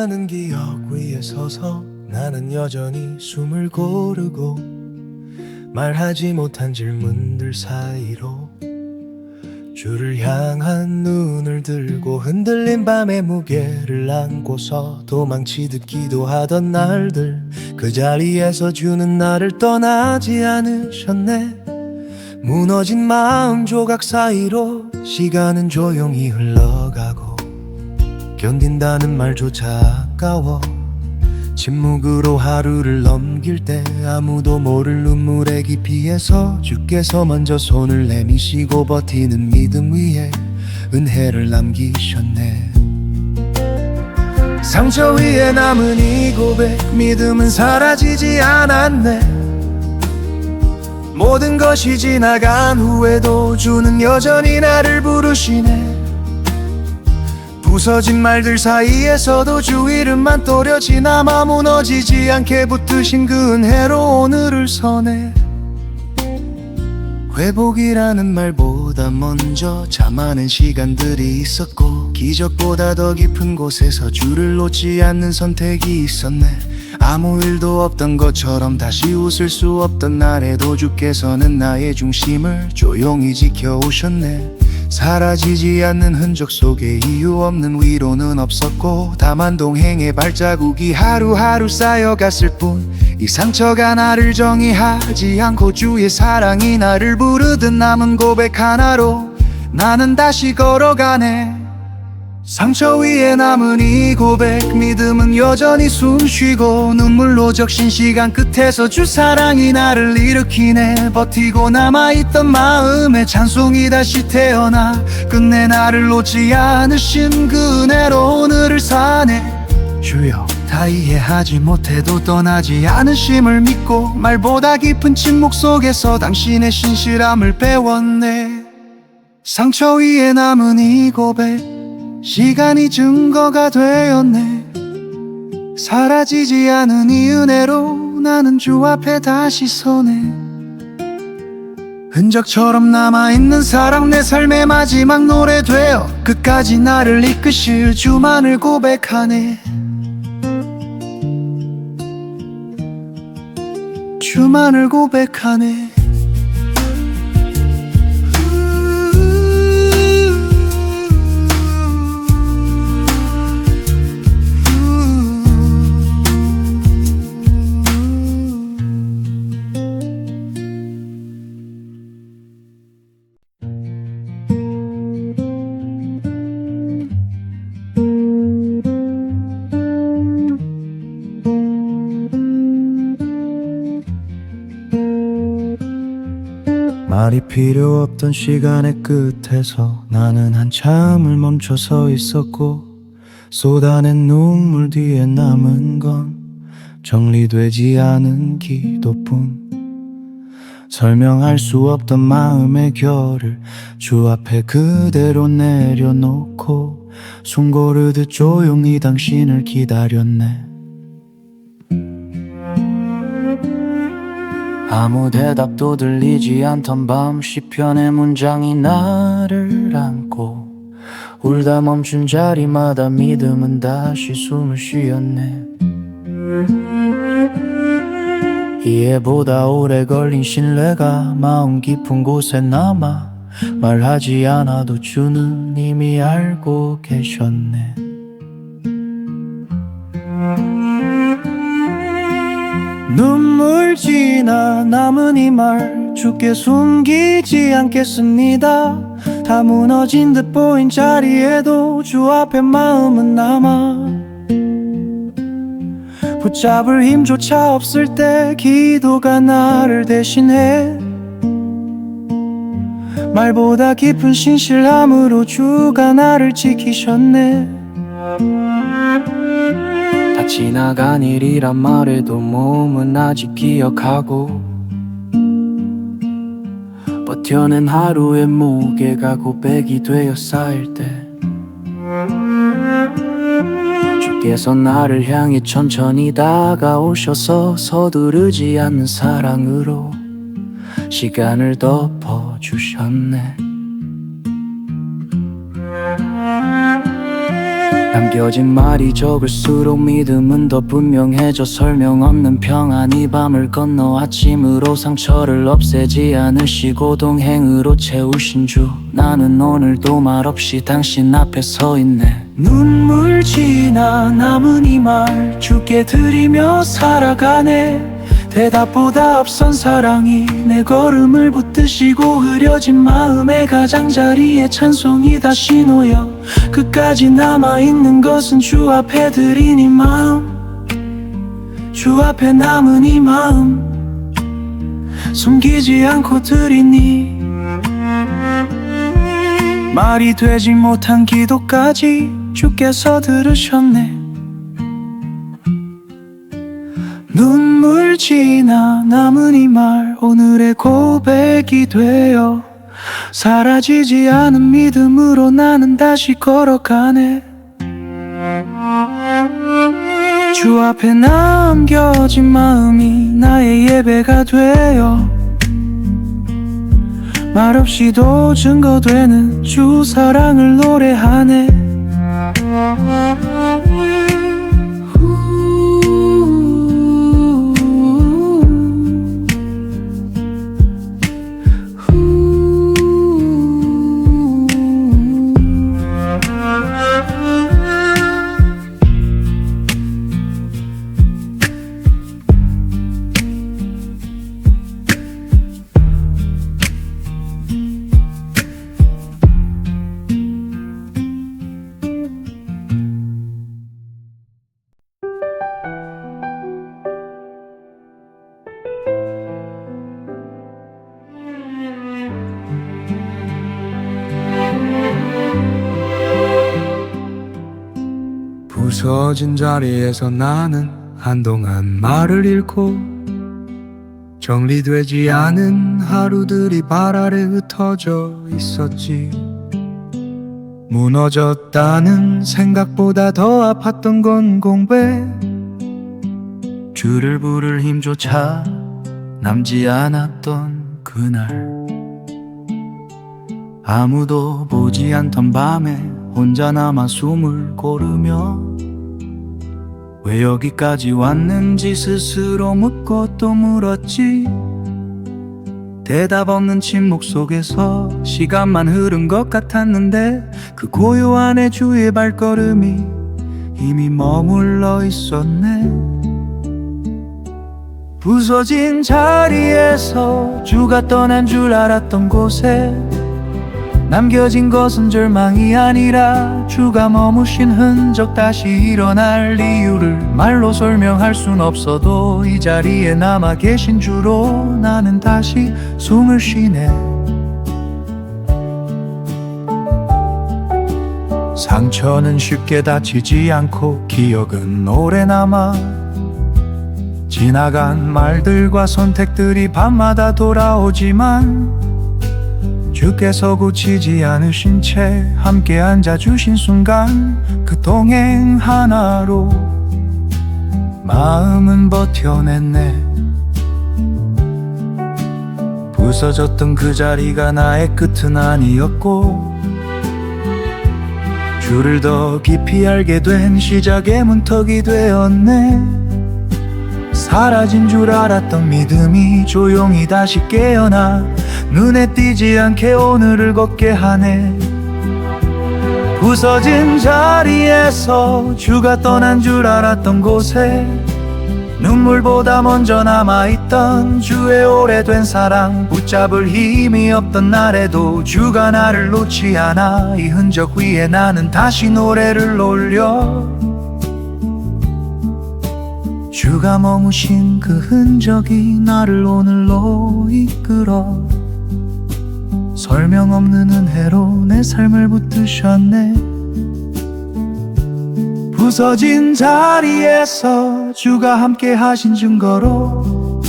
수많은 기억 위에 서서 나는 여전히 숨을 고르고 말하지 못한 질문들 사이로 주를 향한 눈을 들고 흔들린 밤의 무게를 안고서 도망치듯 기도하던 날들, 그 자리에서 주는 나를 떠나지 않으셨네. 무너진 마음 조각 사이로 시간은 조용히 흘러가고 견딘다는 말조차 아까워. 침묵으로 하루를 넘길 때 아무도 모를 눈물의 깊이에서 주께서 먼저 손을 내미시고 버티는 믿음 위에 은혜를 남기셨네. 상처 위에 남은 이 고백, 믿음은 사라지지 않았네. 모든 것이 지나간 후에도 주는 여전히 나를 부르시네. 부서진 말들 사이에서도 주 이름만 또렷이 남아 무너지지 않게 붙드신 그 은혜로 오늘을 서네. 회복이라는 말보다 먼저 참아낸 시간들이 있었고 기적보다 더 깊은 곳에서 주를 놓지 않는 선택이 있었네. 아무 일도 없던 것처럼 다시 웃을 수 없던 날에도 주께서는 나의 중심을 조용히 지켜오셨네. 사라지지 않는 흔적 속에 이유 없는 위로는 없었고 다만 동행의 발자국이 하루하루 쌓여갔을 뿐, 이 상처가 나를 정의하지 않고 주의 사랑이 나를 부르듯 남은 고백 하나로 나는 다시 걸어가네. 상처 위에 남은 이 고백, 믿음은 여전히 숨쉬고 눈물로 적신 시간 끝에서 주 사랑이 나를 일으키네. 버티고 남아있던 마음에 찬송이 다시 태어나 끝내 나를 놓지 않으신 그 은혜로 오늘을 사네. 주여, 다 이해하지 못해도 떠나지 않으심을 믿고 말보다 깊은 침묵 속에서 당신의 신실함을 배웠네. 상처 위에 남은 이 고백, 시간이 증거가 되었네. 사라지지 않은 이 은혜로 나는 주 앞에 다시 서네. 흔적처럼 남아있는 사랑, 내 삶의 마지막 노래 되어 끝까지 나를 이끄실 주만을 고백하네. 주만을 고백하네. 말이 필요 없던 시간의 끝에서 나는 한참을 멈춰 서 있었고 쏟아낸 눈물 뒤에 남은 건 정리되지 않은 기도뿐. 설명할 수 없던 마음의 결을 주 앞에 그대로 내려놓고 숨 고르듯 조용히 당신을 기다렸네. 아무 대답도 들리지 않던 밤, 시편의 문장이 나를 안고 울다 멈춘 자리마다 믿음은 다시 숨을 쉬었네. 이해보다 오래 걸린 신뢰가 마음 깊은 곳에 남아 말하지 않아도 주는 이미 알고 계셨네. 눈물 지나 남은 이 말 주께 숨기지 않겠습니다. 다 무너진 듯 보인 자리에도 주 앞에 마음은 남아. 붙잡을 힘조차 없을 때 기도가 나를 대신해. 말보다 깊은 신실함으로 주가 나를 지키셨네. 다 지나간 일이란 말에도 몸은 아직 기억하고 버텨낸 하루의 무게가 고백이 되어 쌓일 때 주께서 나를 향해 천천히 다가오셔서 서두르지 않는 사랑으로 시간을 덮어주셨네. 남겨진 말이 적을수록 믿음은 더 분명해져. 설명 없는 평안 이 밤을 건너 아침으로 상처를 없애지 않으시고 동행으로 채우신 주, 나는 오늘도 말없이 당신 앞에 서 있네. 눈물 지나 남은 이 말 주께 드리며 살아가네. 대답보다 앞선 사랑이 내 걸음을 붙드시고 흐려진 마음의 가장자리에 찬송이 다시 놓여 끝까지 남아있는 것은 주 앞에 드린 이 마음, 주 앞에 남은 이 마음 숨기지 않고 드리니. 말이 되지 못한 기도까지 주께서 들으셨네. 눈물 지나 남은 이 말 오늘의 고백이 되어 사라지지 않은 믿음으로 나는 다시 걸어가네. 주 앞에 남겨진 마음이 나의 예배가 되어 말없이도 증거되는 주 사랑을 노래하네. 부서진 자리에서 나는 한동안 말을 잃고 정리되지 않은 하루들이 발 아래 흩어져 있었지. 무너졌다는 생각보다 더 아팠던 건 공배, 주를 부를 힘조차 남지 않았던 그날. 아무도 보지 않던 밤에 혼자 남아 숨을 고르며 왜 여기까지 왔는지 스스로 묻고 또 물었지. 대답 없는 침묵 속에서 시간만 흐른 것 같았는데 그 고요한 내 주의 발걸음이 이미 머물러 있었네. 부서진 자리에서 주가 떠난 줄 알았던 곳에 남겨진 것은 절망이 아니라 주가 머무신 흔적, 다시 일어날 이유를 말로 설명할 순 없어도 이 자리에 남아 계신 주로 나는 다시 숨을 쉬네. 상처는 쉽게 다치지 않고 기억은 오래 남아 지나간 말들과 선택들이 밤마다 돌아오지만 주께서 고치지 않으신 채 함께 앉아주신 순간 그 동행 하나로 마음은 버텨냈네. 부서졌던 그 자리가 나의 끝은 아니었고 주를 더 깊이 알게 된 시작의 문턱이 되었네. 사라진 줄 알았던 믿음이 조용히 다시 깨어나 눈에 띄지 않게 오늘을 걷게 하네. 부서진 자리에서 주가 떠난 줄 알았던 곳에 눈물보다 먼저 남아있던 주의 오래된 사랑, 붙잡을 힘이 없던 날에도 주가 나를 놓지 않아 이 흔적 위에 나는 다시 노래를 올려. 주가 머무신 그 흔적이 나를 오늘로 이끌어 설명 없는 은혜로 내 삶을 붙드셨네. 부서진 자리에서 주가 함께 하신 증거로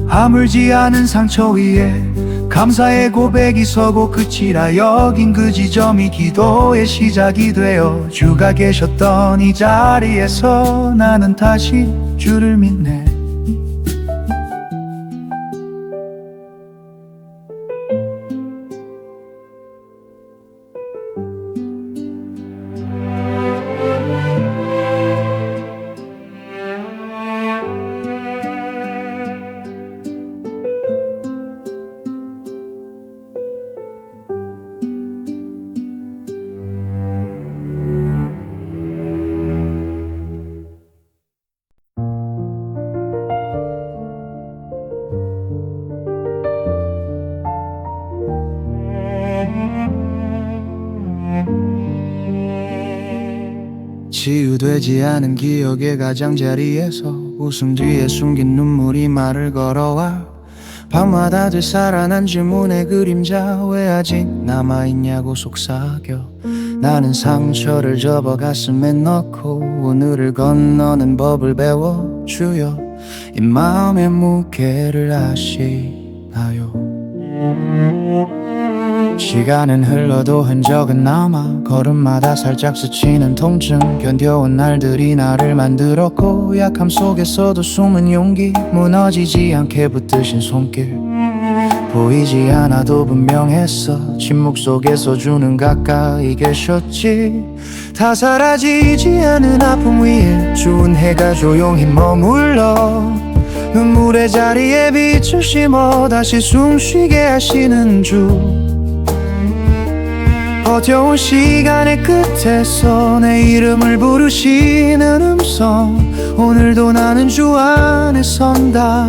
아물지 않은 상처 위에 감사의 고백이 서고 끝이라 여긴 그 지점이 기도의 시작이 되어 주가 계셨던 이 자리에서 나는 다시 주를 믿네. 이슈되지 않은 기억의 가장자리에서 웃음 뒤에 숨긴 눈물이 말을 걸어와. 밤마다 되살아난 질문의 그림자, 왜 아직 남아있냐고 속삭여. 나는 상처를 접어 가슴에 넣고 오늘을 건너는 법을 배워. 주여, 이 마음의 무게를 아시나요? 시간은 흘러도 흔적은 남아. 걸음마다 살짝 스치는 통증, 견뎌온 날들이 나를 만들었고, 약함 속에서도 숨은 용기, 무너지지 않게 붙드신 손길. 보이지 않아도 분명했어. 침묵 속에서 주는 가까이 계셨지. 다 사라지지 않은 아픔 위에 좋은 해가 조용히 머물러. 눈물의 자리에 빛을 심어 다시 숨쉬게 하시는 주. 버텨온 시간의 끝에서 내 이름을 부르시는 음성, 오늘도 나는 주 안에 선다.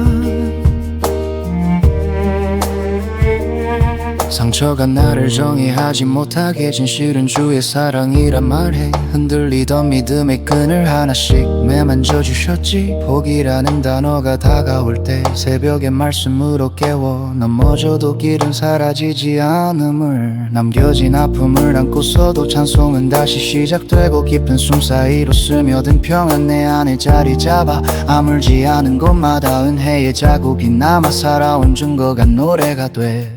상처가 나를 정의하지 못하게 진실은 주의 사랑이란 말해. 흔들리던 믿음의 끈을 하나씩 매만져 주셨지. 포기라는 단어가 다가올 때 새벽의 말씀으로 깨워. 넘어져도 길은 사라지지 않음을, 남겨진 아픔을 안고서도 찬송은 다시 시작되고, 깊은 숨 사이로 스며든 평안 내 안에 자리 잡아. 아물지 않은 곳마다 은혜의 자국이 남아 살아온 증거가 노래가 돼.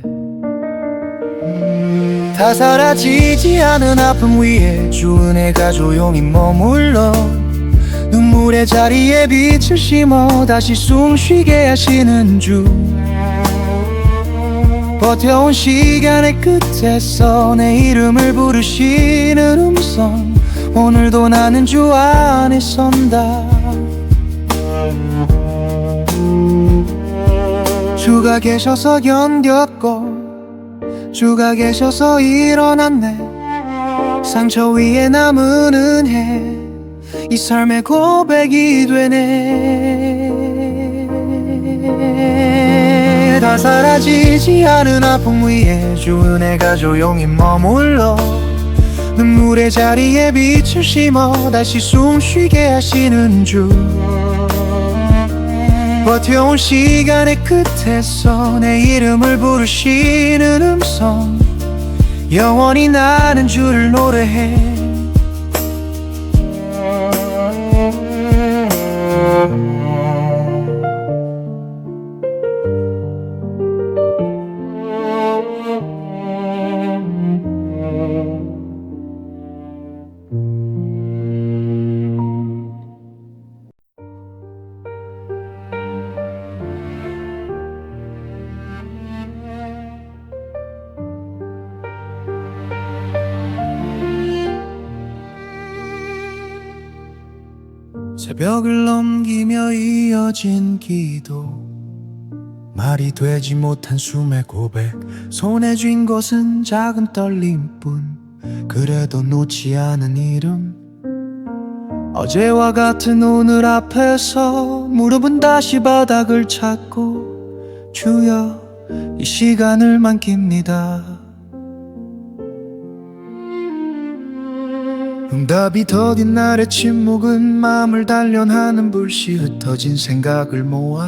다 사라지지 않은 아픔 위에 주 은혜가 조용히 머물러. 눈물의 자리에 빛을 심어 다시 숨쉬게 하시는 주. 버텨온 시간의 끝에서 내 이름을 부르시는 음성, 오늘도 나는 주 안에 선다. 주가 계셔서 견뎠고, 주가 계셔서 일어났네. 상처 위에 남은 은혜, 이 삶의 고백이 되네. 다 사라지지 않은 아픔 위에 주 은혜가 조용히 머물러. 눈물의 자리에 빛을 심어 다시 숨쉬게 하시는 주. 버텨온 시간의 끝에서 내 이름을 부르시는 음성, 영원히 나는 주를 노래해. 새벽을 넘기며 이어진 기도, 말이 되지 못한 숨의 고백, 손에 쥔 것은 작은 떨림뿐. 그래도 놓지 않은 이름, 어제와 같은 오늘 앞에서 무릎은 다시 바닥을 찾고, 주여 이 시간을 만깁니다. 응답이 더딘 날의 침묵은 마음을 단련하는 불씨, 흩어진 생각을 모아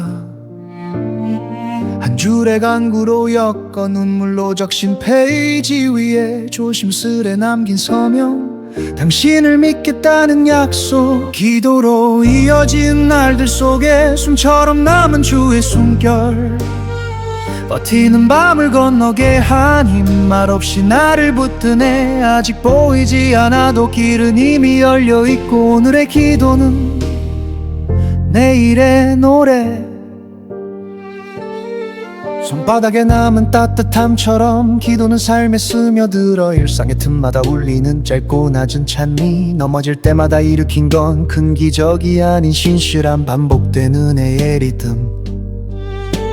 한 줄의 강구로 엮어 눈물로 적신 페이지 위에 조심스레 남긴 서명, 당신을 믿겠다는 약속. 기도로 이어진 날들 속에 숨처럼 남은 주의 숨결, 버티는 밤을 건너게 한 힘, 말없이 나를 붙드네. 아직 보이지 않아도 길은 이미 열려있고, 오늘의 기도는 내일의 노래. 손바닥에 남은 따뜻함처럼 기도는 삶에 스며들어 일상의 틈마다 울리는 짧고 낮은 찬미. 넘어질 때마다 일으킨 건 큰 기적이 아닌 신실한 반복된 은혜의 리듬.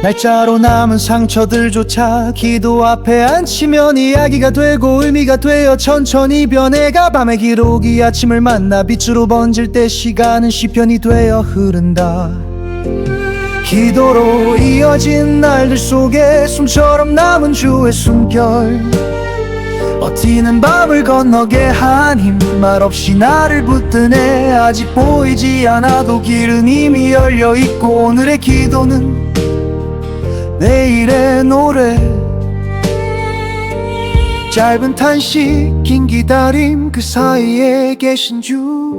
날짜로 남은 상처들조차 기도 앞에 앉히면 이야기가 되고 의미가 되어 천천히 변해가. 밤의 기록이 아침을 만나 빛으로 번질 때 시간은 시편이 되어 흐른다. 기도로 이어진 날들 속에 숨처럼 남은 주의 숨결, 버티는 밤을 건너게 한 힘 말없이 나를 붙드네. 아직 보이지 않아도 길은 이미 열려있고 오늘의 기도는 내일의 노래. 짧은 탄식 긴 기다림 그 사이에 계신 주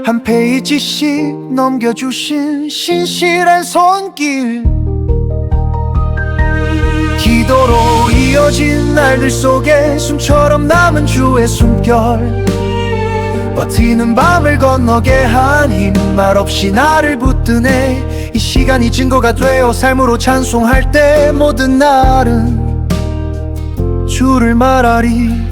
한 페이지씩 넘겨주신 신실한 손길. 기도로 이어진 날들 속에 숨처럼 남은 주의 숨결. 버티는 밤을 건너게 한 힘 말없이 나를 붙드네. 이 시간이 증거가 되어 삶으로 찬송할 때 모든 날은 주를 말하리.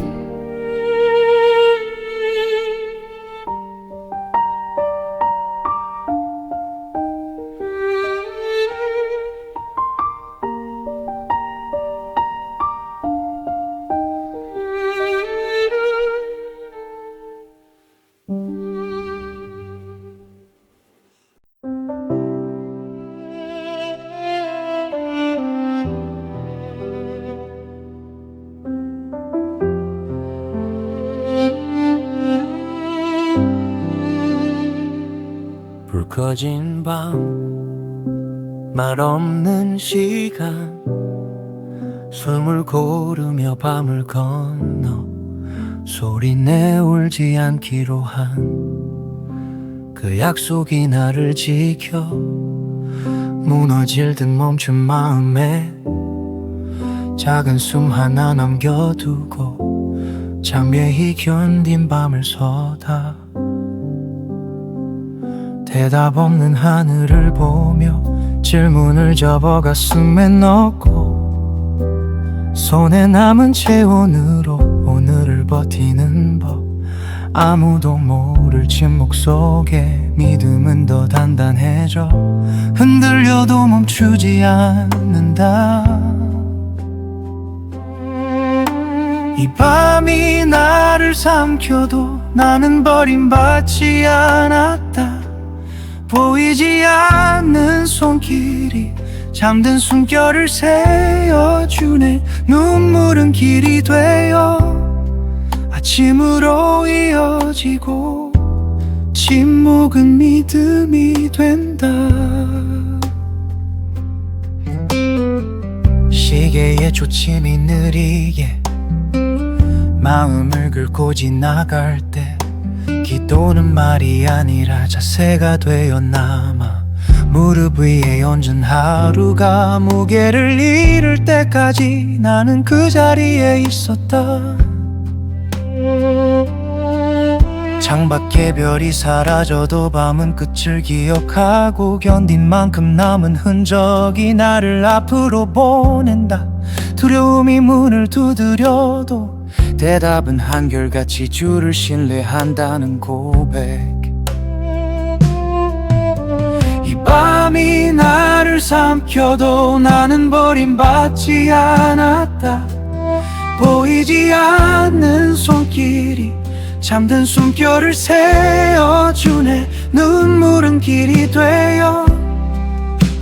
불 꺼진 밤 말 없는 시간 숨을 고르며 밤을 건너 소리내 울지 않기로 한 그 약속이 나를 지켜. 무너질 듯 멈춘 마음에 작은 숨 하나 남겨두고 장매히 견딘 밤을 서다 대답 없는 하늘을 보며 질문을 접어 가슴에 넣고 손에 남은 채 오늘을 버티는 법. 아무도 모를 침묵 속에 믿음은 더 단단해져. 흔들려도 멈추지 않는다. 이 밤이 나를 삼켜도 나는 버림받지 않았다. 보이지 않는 손길이 잠든 숨결을 세워주네. 눈물은 길이 되어 아침으로 이어지고 침묵은 믿음이 된다. 시계의 초침이 느리게 마음을 긁고 지나갈 때 기도는 말이 아니라 자세가 되어 남아 무릎 위에 얹은 하루가 무게를 잃을 때까지 나는 그 자리에 있었다. 창밖에 별이 사라져도 밤은 끝을 기억하고 견딘 만큼 남은 흔적이 나를 앞으로 보낸다. 두려움이 문을 두드려도 대답은 한결같이 주를 신뢰한다는 고백. 이 밤이 나를 삼켜도 나는 버림받지 않았다. 보이지 않는 손길이 잠든 숨결을 세워주네. 눈물은 길이 되어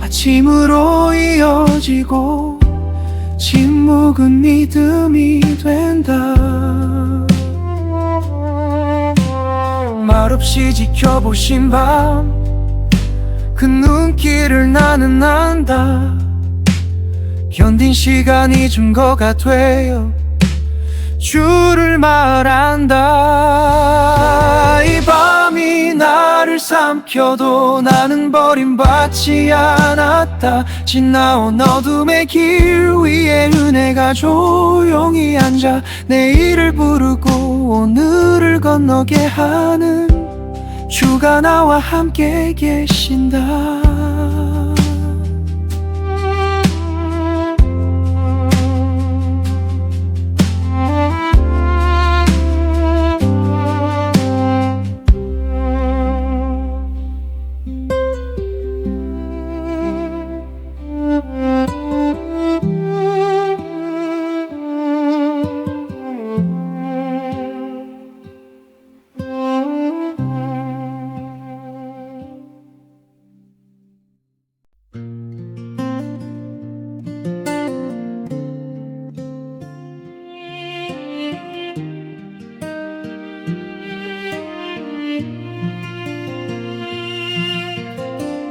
아침으로 이어지고 침묵은 믿음이 된다. 말없이 지켜보신 밤 그 눈길을 나는 안다. 견딘 시간이 증거가 되어 주를 말한다. 이 밤이 나를 삼켜도 나는 버림받지 않았다. 지나온 어둠의 길 위에 은혜가 조용히 앉아 내일을 부르고 오늘을 건너게 하는 주가 나와 함께 계신다.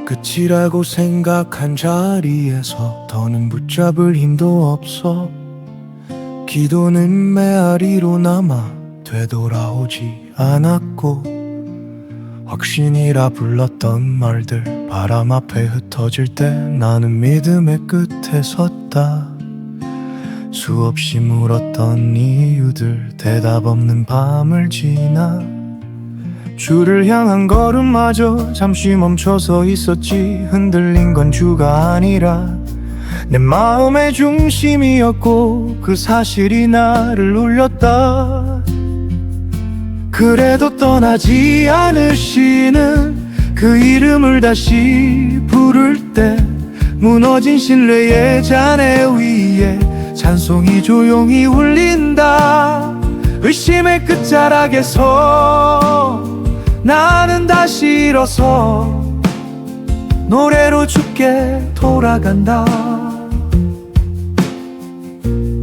끝이라고 생각한 자리에서 더는 붙잡을 힘도 없어. 기도는 메아리로 남아 되돌아오지 않았고, 확신이라 불렀던 말들 바람 앞에 흩어질 때 나는 믿음의 끝에 섰다. 수없이 물었던 이유들 대답 없는 밤을 지나 주를 향한 걸음마저 잠시 멈춰서 있었지. 흔들린 건 주가 아니라 내 마음의 중심이었고, 그 사실이 나를 울렸다. 그래도 떠나지 않으시는 그 이름을 다시 부를 때 무너진 신뢰의 잔해 위에 찬송이 조용히 울린다. 의심의 끝자락에서 나는 다시 일어서 노래로 주께 돌아간다.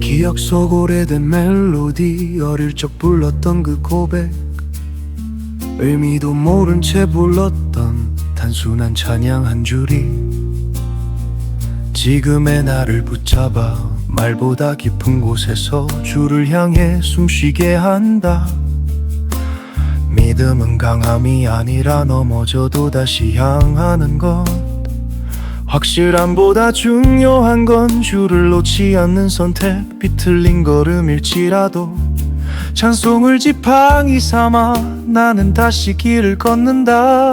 기억 속 오래된 멜로디, 어릴 적 불렀던 그 고백, 의미도 모른 채 불렀던 단순한 찬양 한 줄이 지금의 나를 붙잡아 말보다 깊은 곳에서 주를 향해 숨쉬게 한다. 믿음은 강함이 아니라 넘어져도 다시 향하는 것, 확실함보다 중요한 건 주를 놓지 않는 선택. 비틀린 걸음일지라도 찬송을 지팡이 삼아 나는 다시 길을 걷는다.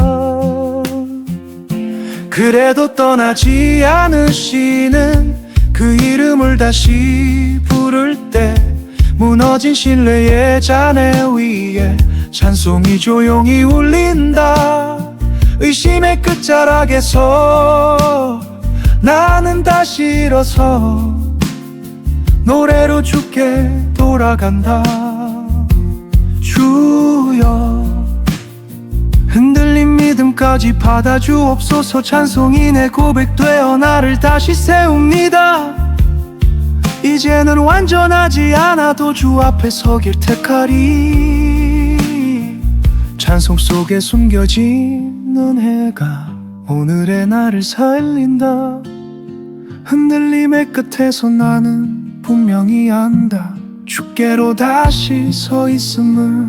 그래도 떠나지 않으시는 그 이름을 다시 부를 때 무너진 신뢰의 잔해 위에 찬송이 조용히 울린다. 의심의 끝자락에서 나는 다시 일어서 노래로 주께 돌아간다. 주여, 흔들린 믿음까지 받아주옵소서. 찬송이 내 고백되어 나를 다시 세웁니다. 이제는 완전하지 않아도 주 앞에 서길 택하리. 찬송 속에 숨겨진 은혜가 오늘의 나를 살린다. 흔들림의 끝에서 나는 분명히 안다. 주께로 다시 서 있음을.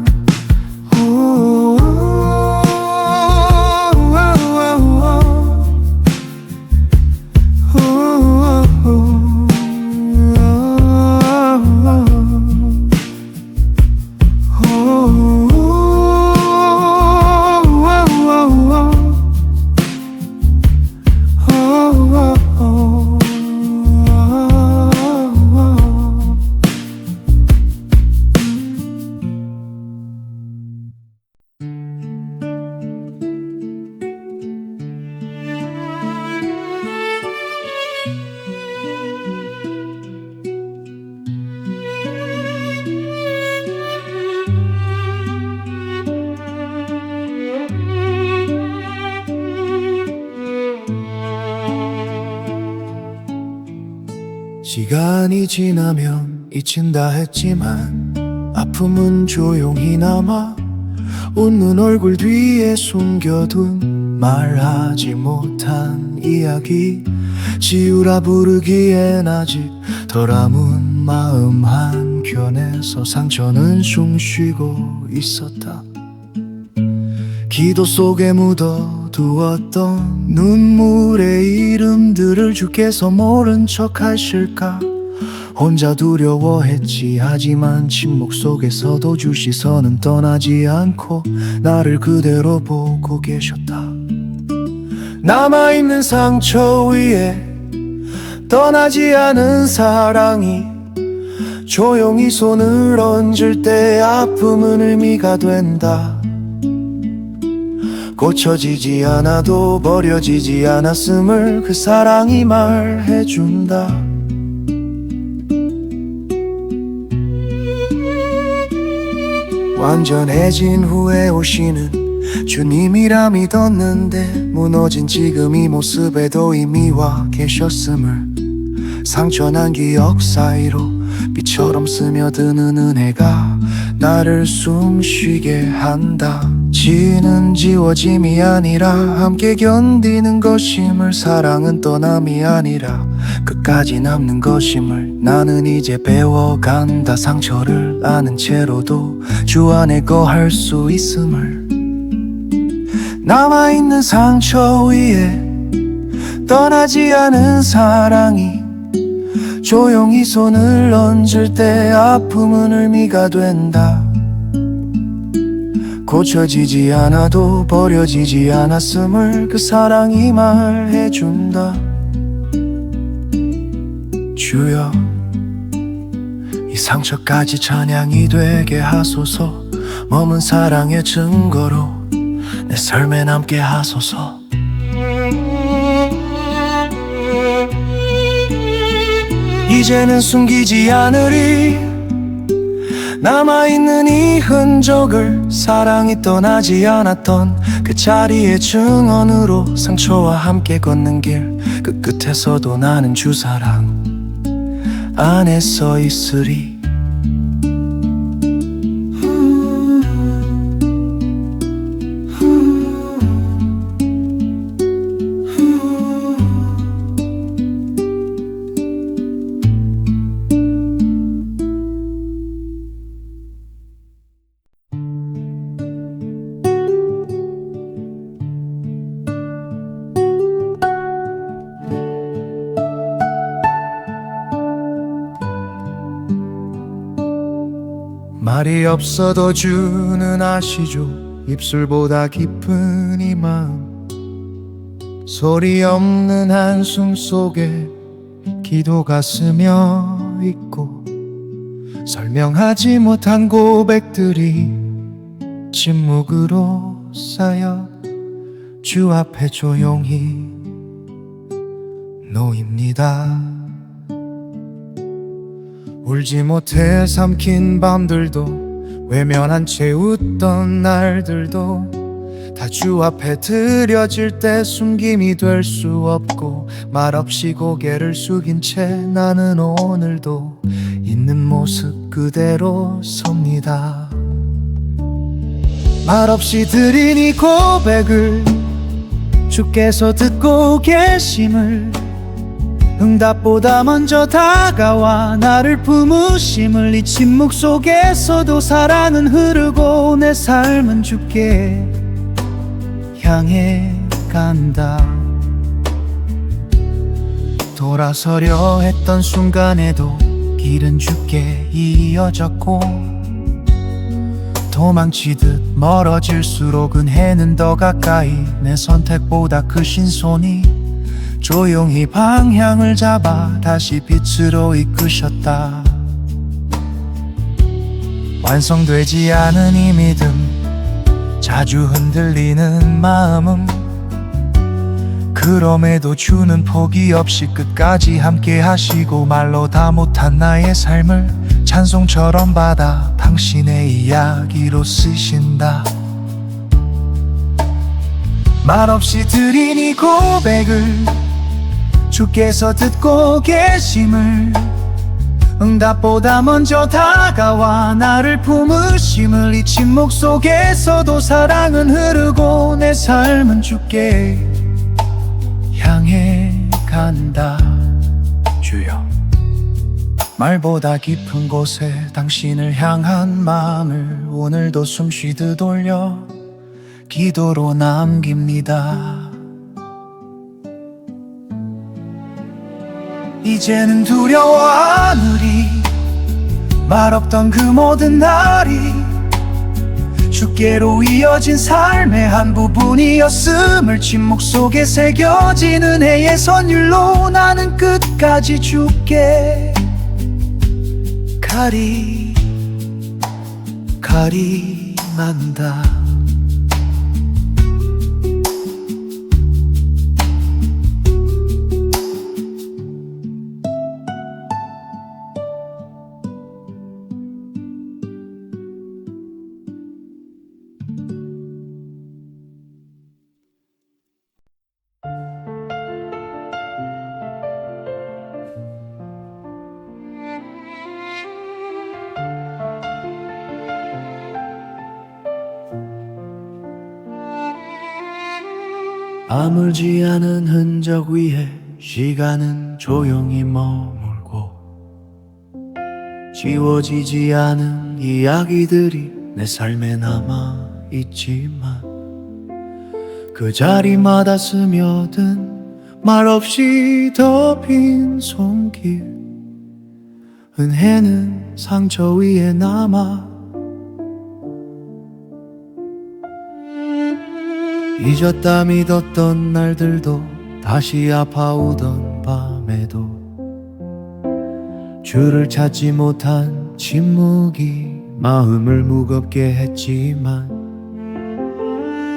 시간이 지나면 잊힌다 했지만 아픔은 조용히 남아. 웃는 얼굴 뒤에 숨겨둔 말하지 못한 이야기, 지우라 부르기엔 아직 덜 아문 마음 한켠에서 상처는 숨쉬고 있었다. 기도 속에 묻어두었던 눈물의 이름들을 주께서 모른 척 하실까 혼자 두려워했지. 하지만 침묵 속에서도 주 시선은 떠나지 않고 나를 그대로 보고 계셨다. 남아있는 상처 위에 떠나지 않은 사랑이 조용히 손을 얹을 때 아픔은 의미가 된다. 고쳐지지 않아도 버려지지 않았음을 그 사랑이 말해준다. 완전해진 후에 오시는 주님이라 믿었는데 무너진 지금 이 모습에도 이미 와 계셨음을, 상처난 기억 사이로 빛처럼 스며드는 은혜가 나를 숨쉬게 한다. 지는 지워짐이 아니라 함께 견디는 것임을, 사랑은 떠남이 아니라 끝까지 남는 것임을 나는 이제 배워간다. 상처를 아는 채로도 주안고 할 수 있음을, 남아있는 상처 위에 떠나지 않은 사랑이 조용히 손을 얹을 때 아픔은 의미가 된다. 고쳐지지 않아도 버려지지 않았음을 그 사랑이 말해준다. 주여, 이 상처까지 찬양이 되게 하소서. 머문 사랑의 증거로 내 삶에 남게 하소서. 이제는 숨기지 않으리 남아있는 이 흔적을, 사랑이 떠나지 않았던 그 자리의 증언으로 상처와 함께 걷는 길 그 끝에서도 나는 주 사랑 안에 서 있으리. 말이 없어도 주는 아시죠. 입술보다 깊은 이 마음, 소리 없는 한숨 속에 기도가 스며 있고, 설명하지 못한 고백들이 침묵으로 쌓여 주 앞에 조용히 놓입니다. 울지 못해 삼킨 밤들도, 외면한 채 웃던 날들도 다 주 앞에 드려질 때 숨김이 될 수 없고, 말없이 고개를 숙인 채 나는 오늘도 있는 모습 그대로 섭니다. 말없이 드린 이 고백을 주께서 듣고 계심을, 응답보다 먼저 다가와 나를 품으심을, 이 침묵 속에서도 사랑은 흐르고 내 삶은 주께 향해 간다. 돌아서려 했던 순간에도 길은 주께 이어졌고, 도망치듯 멀어질수록 은혜는 더 가까이, 내 선택보다 크신 손이 조용히 방향을 잡아 다시 빛으로 이끄셨다. 완성되지 않은 이 믿음, 자주 흔들리는 마음은, 그럼에도 주는 포기 없이 끝까지 함께 하시고, 말로 다 못한 나의 삶을 찬송처럼 받아 당신의 이야기로 쓰신다. 말없이 드린 이 고백을 주께서 듣고 계심을, 응답보다 먼저 다가와 나를 품으심을, 이 침묵 속에서도 사랑은 흐르고 내 삶은 주께 향해 간다. 주여, 말보다 깊은 곳에 당신을 향한 마음을 오늘도 숨쉬듯 올려 기도로 남깁니다. 이제는 두려워 하늘이, 말없던 그 모든 날이 주께로 이어진 삶의 한 부분이었음을, 침묵 속에 새겨진 은혜의 선율로 나는 끝까지 주께 가리난다. 아물지 않은 흔적 위에 시간은 조용히 머물고 지워지지 않은 이야기들이 내 삶에 남아있지만 그 자리마다 스며든 말없이 덮인 손길 은혜는 상처 위에 남아 잊었다 믿었던 날들도 다시 아파오던 밤에도 줄을 찾지 못한 침묵이 마음을 무겁게 했지만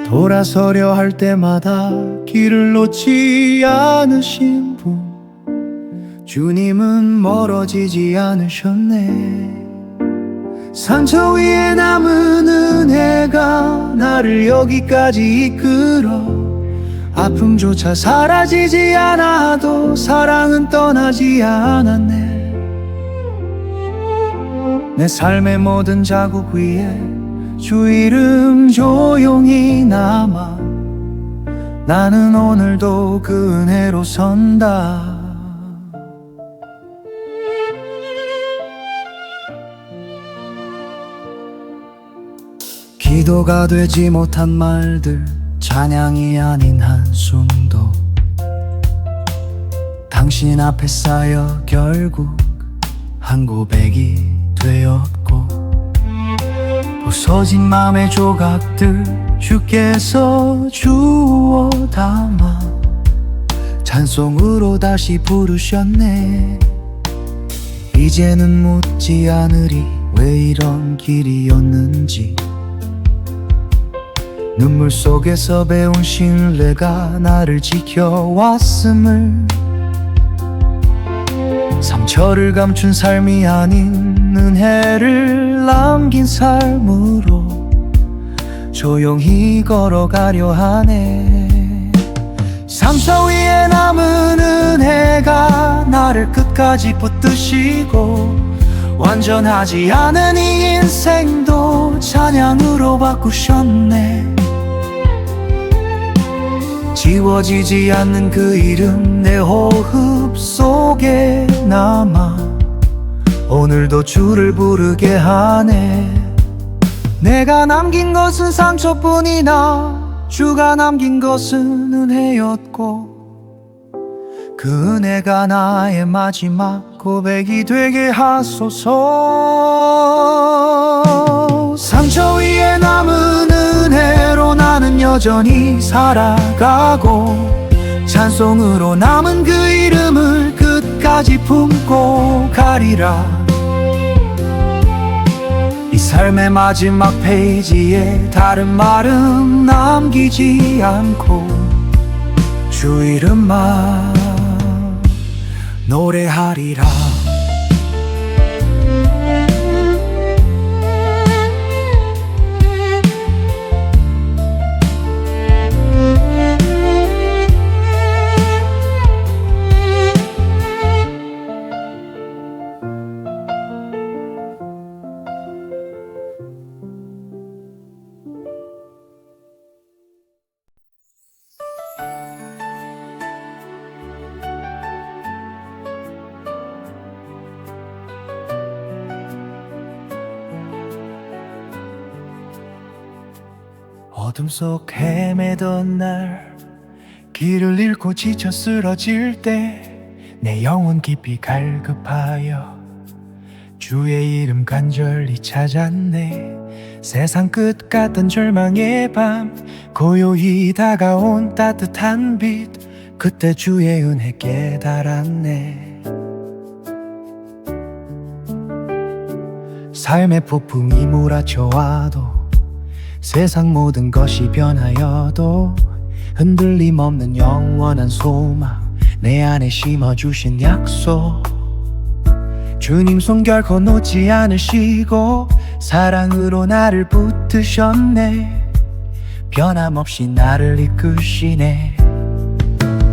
돌아서려 할 때마다 길을 놓지 않으신 분 주님은 멀어지지 않으셨네. 상처 위에 남은 은혜가 나를 여기까지 이끌어 아픔조차 사라지지 않아도 사랑은 떠나지 않았네. 내 삶의 모든 자국 위에 주 이름 조용히 남아 나는 오늘도 그 은혜로 선다. 기도가 되지 못한 말들 찬양이 아닌 한숨도 당신 앞에 쌓여 결국 한 고백이 되었고 부서진 맘의 조각들 주께서 주워 담아 찬송으로 다시 부르셨네. 이제는 묻지 않으리 왜 이런 길이었는지 눈물 속에서 배운 신뢰가 나를 지켜왔음을 상처를 감춘 삶이 아닌 은혜를 남긴 삶으로 조용히 걸어가려 하네. 상처 위에 남은 은혜가 나를 끝까지 붙드시고 완전하지 않은 이 인생도 찬양으로 바꾸셨네. 지워지지 않는 그 이름 내 호흡 속에 남아 오늘도 주를 부르게 하네. 내가 남긴 것은 상처뿐이나 주가 남긴 것은 은혜였고 그 은혜가 나의 마지막 고백이 되게 하소서. 상처 위에 남은 은혜로 나는 여전히 살아가고 찬송으로 남은 그 이름을 끝까지 품고 가리라. 이 삶의 마지막 페이지에 다른 말은 남기지 않고 주 이름만 노래하리라. 어둠 속 헤매던 날 길을 잃고 지쳐 쓰러질 때 내 영혼 깊이 갈급하여 주의 이름 간절히 찾았네. 세상 끝 같던 절망의 밤 고요히 다가온 따뜻한 빛 그때 주의 은혜 깨달았네. 삶의 폭풍이 몰아쳐와도 세상 모든 것이 변하여도 흔들림 없는 영원한 소망 내 안에 심어주신 약속 주님 손 결코 놓지 않으시고 사랑으로 나를 붙드셨네. 변함없이 나를 이끄시네.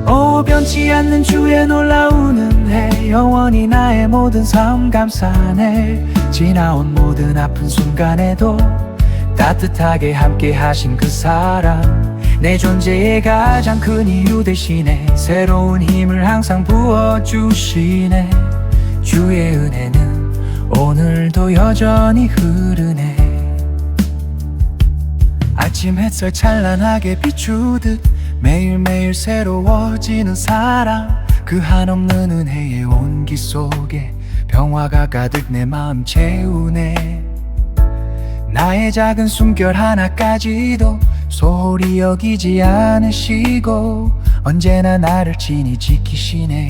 오 변치 않는 주의 놀라운 은혜 영원히 나의 모든 삶 감사네. 지나온 모든 아픈 순간에도 따뜻하게 함께 하신 그 사랑 내 존재의 가장 큰 이유 대신에 새로운 힘을 항상 부어주시네. 주의 은혜는 오늘도 여전히 흐르네. 아침 햇살 찬란하게 비추듯 매일매일 새로워지는 사랑, 그 한없는 은혜의 온기 속에 평화가 가득 내 마음 채우네. 나의 작은 숨결 하나까지도 소홀히 여기지 않으시고 언제나 나를 친히 지키시네.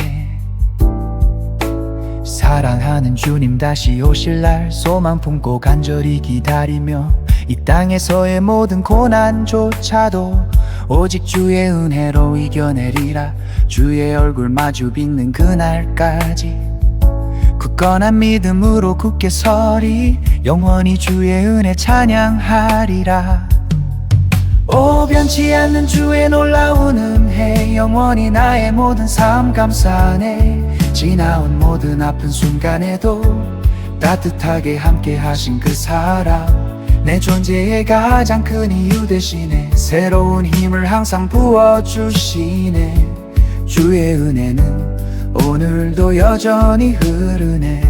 사랑하는 주님 다시 오실 날 소망 품고 간절히 기다리며 이 땅에서의 모든 고난조차도 오직 주의 은혜로 이겨내리라. 주의 얼굴 마주 빚는 그날까지 굳건한 믿음으로 굳게 서리. 영원히 주의 은혜 찬양하리라. 오 변치 않는 주의 놀라운 은혜, 영원히 나의 모든 삶 감사하네. 지나온 모든 아픈 순간에도 따뜻하게 함께 하신 그 사랑, 내 존재의 가장 큰 이유 대신에 새로운 힘을 항상 부어주시네. 주의 은혜는 오늘도 여전히 흐르네.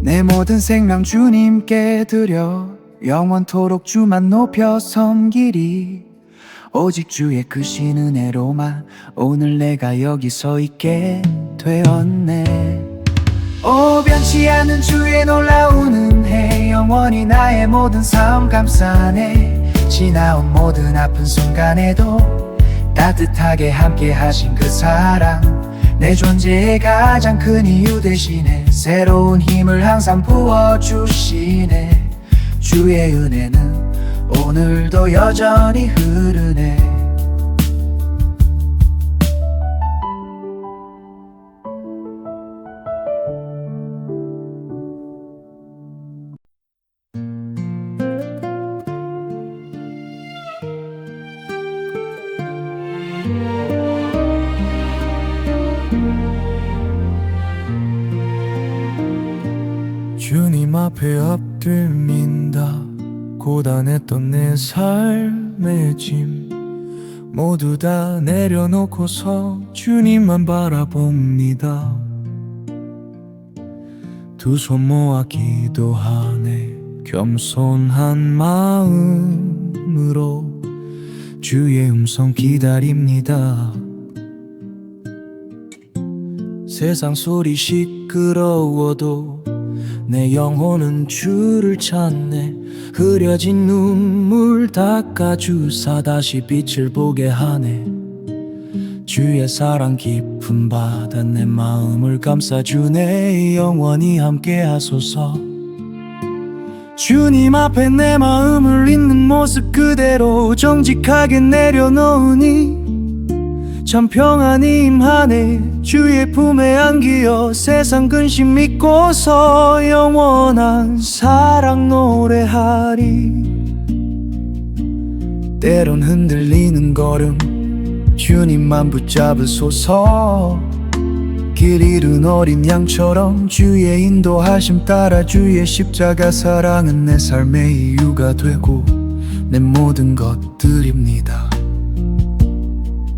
내 모든 생명 주님께 드려 영원토록 주만 높여 섬기리. 오직 주의 크신 은혜로만 오늘 내가 여기 서 있게 되었네. 오 변치 않는 주의 놀라운 은혜, 영원히 나의 모든 삶 감사하네. 지나온 모든 아픈 순간에도 따뜻하게 함께 하신 그 사랑, 내 존재의 가장 큰 이유 대신에 새로운 힘을 항상 부어주시네. 주의 은혜는 오늘도 여전히 흐르네. 주님 앞에 엎드린다. 고단했던 내 삶의 짐 모두 다 내려놓고서 주님만 바라봅니다. 두 손 모아 기도하네. 겸손한 마음으로 주의 음성 기다립니다. 세상 소리 시끄러워도 내 영혼은 주를 찾네. 흐려진 눈물 닦아주사 다시 빛을 보게 하네. 주의 사랑 깊은 바다 내 마음을 감싸주네. 영원히 함께 하소서. 주님 앞에 내 마음을 있는 모습 그대로 정직하게 내려놓으니 참 평안이 임하네. 주의 품에 안기어 세상 근심 믿고서 영원한 사랑 노래하리. 때론 흔들리는 걸음 주님만 붙잡으소서. 길 잃은 어린 양처럼 주의 인도하심 따라 주의 십자가 사랑은 내 삶의 이유가 되고 내 모든 것들입니다.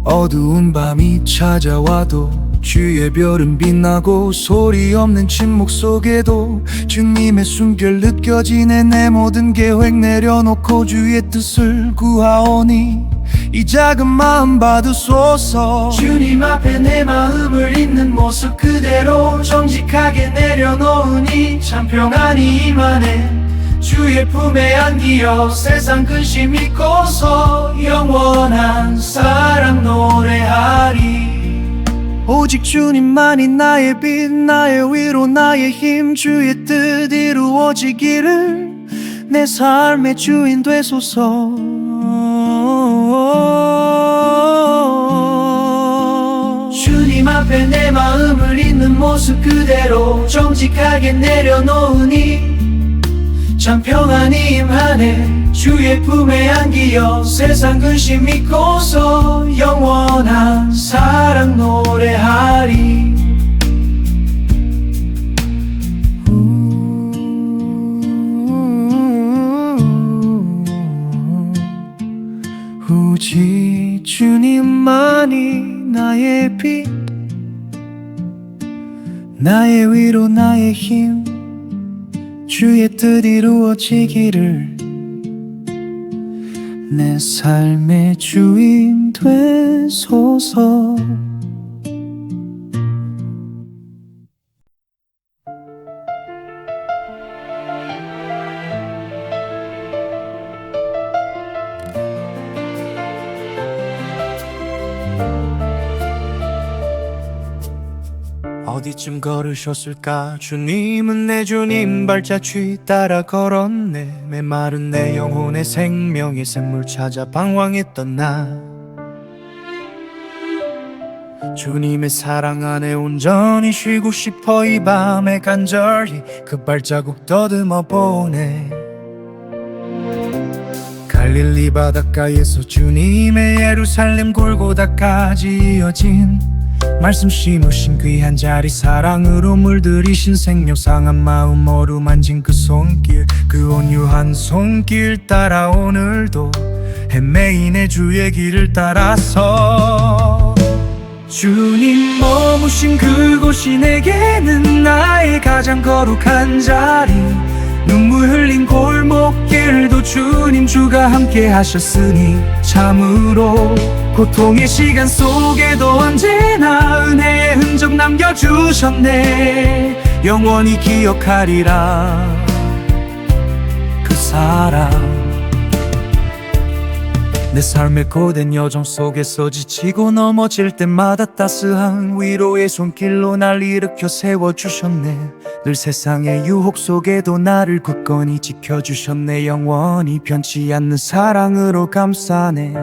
어두운 밤이 찾아와도 주의 별은 빛나고 소리 없는 침묵 속에도 주님의 숨결 느껴지네. 내 모든 계획 내려놓고 주의 뜻을 구하오니 이 작은 마음 받으소서. 주님 앞에 내 마음을 있는 모습 그대로 정직하게 내려놓으니 참 평안이 임하네. 주의 품에 안기어 세상 근심 잊고서 영원한 사랑 노래하리. 오직 주님만이 나의 빛 나의 위로 나의 힘. 주의 뜻 이루어지기를 내 삶의 주인 되소서. 주님 앞에 내 마음을 있는 모습 그대로 정직하게 내려놓으니 참 평안이 임하네. 주의 품에 안기어 세상 근심 잊고서 영원한 사랑 노래하리. 주님만이 나의 빛, 나의 위로 나의 힘, 주의 뜻 이루어지기를. 내 삶의 주인 되소서. 어디쯤 걸으셨을까? 주님은 내 주님 발자취 따라 걸었네. 메마른 내 영혼의 생명의 샘물 찾아 방황했던 나, 주님의 사랑 안에 온전히 쉬고 싶어. 이 밤에 간절히 그 발자국 더듬어 보네. 갈릴리 바닷가에서 주님의 예루살렘 골고다까지 이어진 말씀 심으신 귀한 자리, 사랑으로 물들이신 생명 상한 마음 어루만진 그 손길, 그 온유한 손길 따라 오늘도 헤매이네 주의 길을 따라서. 주님 머무신 그곳이 내게는 나의 가장 거룩한 자리, 눈물 흘린 골목길도 주님 주가 함께 하셨으니 참으로 고통의 시간 속에도 언제나 은혜의 흔적 남겨주셨네. 영원히 기억하리라 그 사랑. 내 삶의 고된 여정 속에서 지치고 넘어질 때마다 따스한 위로의 손길로 날 일으켜 세워주셨네. 늘 세상의 유혹 속에도 나를 굳건히 지켜주셨네. 영원히 변치 않는 사랑으로 감싸네.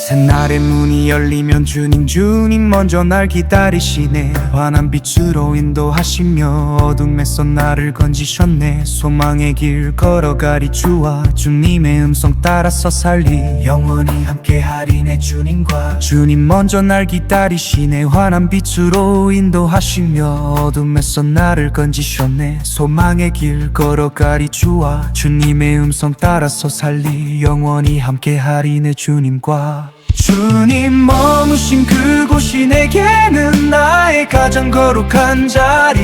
새날의 문이 열리면 주님 먼저 날 기다리시네. 환한 빛으로 인도하시며 어둠에서 나를 건지셨네. 소망의 길 걸어가리 주와 주님의 음성 따라서 살리. 영원히 함께하리 내 주님과. 주님 먼저 날 기다리시네. 환한 빛으로 인도하시며 어둠에서 나를 건지셨네. 소망의 길 걸어가리 주와 주님의 음성 따라서 살리. 영원히 함께하리 내 주님과. 주님 머무신 그곳이 내게는 나의 가장 거룩한 자리,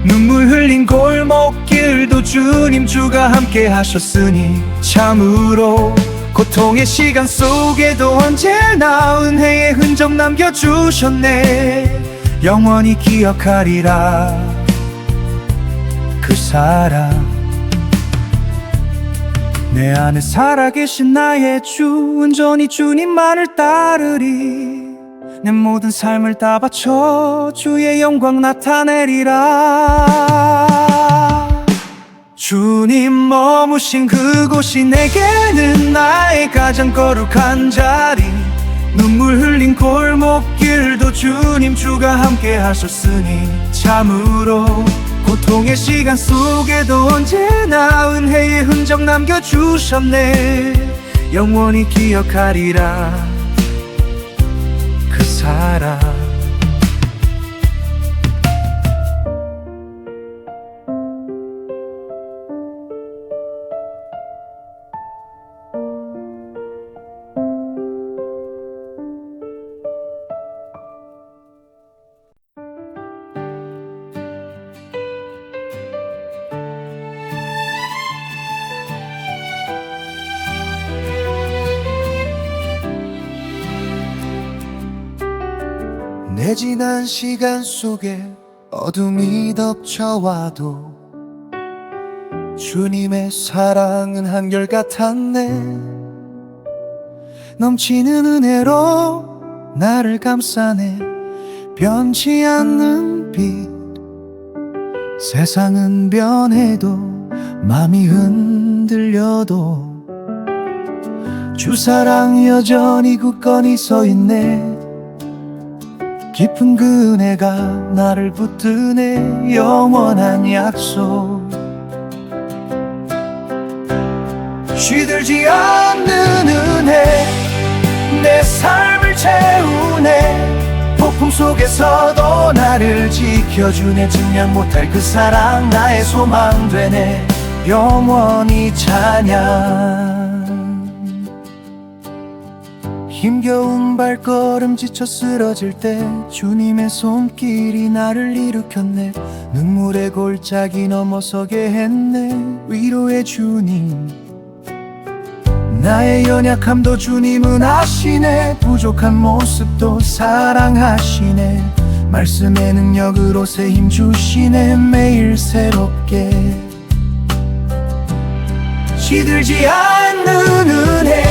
눈물 흘린 골목길도 주님 주가 함께 하셨으니 참으로 고통의 시간 속에도 언제나 은혜의 흔적 남겨주셨네. 영원히 기억하리라 그 사랑. 내 안에 살아계신 나의 주, 온전히 주님만을 따르리. 내 모든 삶을 다 바쳐 주의 영광 나타내리라. 주님 머무신 그곳이 내게는 나의 가장 거룩한 자리, 눈물 흘린 골목길도 주님 주가 함께 하셨으니 참으로 고통의 시간 속에도 언제나 은혜의 흔적 남겨주셨네. 영원히 기억하리라 그 사랑. 내 지난 시간 속에 어둠이 덮쳐와도 주님의 사랑은 한결같았네. 넘치는 은혜로 나를 감싸네. 변치 않는 빛. 세상은 변해도 맘이 흔들려도 주 사랑 여전히 굳건히 서있네. 깊은 그 은혜가 나를 붙드네. 영원한 약속. 시들지 않는 은혜 내 삶을 채우네. 폭풍 속에서도 나를 지켜주네. 증명 못할 그 사랑 나의 소망 되네. 영원히 찬양. 힘겨운 발걸음 지쳐 쓰러질 때 주님의 손길이 나를 일으켰네. 눈물의 골짜기 넘어서게 했네. 위로의 주님, 나의 연약함도 주님은 아시네. 부족한 모습도 사랑하시네. 말씀의 능력으로 새 힘 주시네. 매일 새롭게 시들지 않는 은혜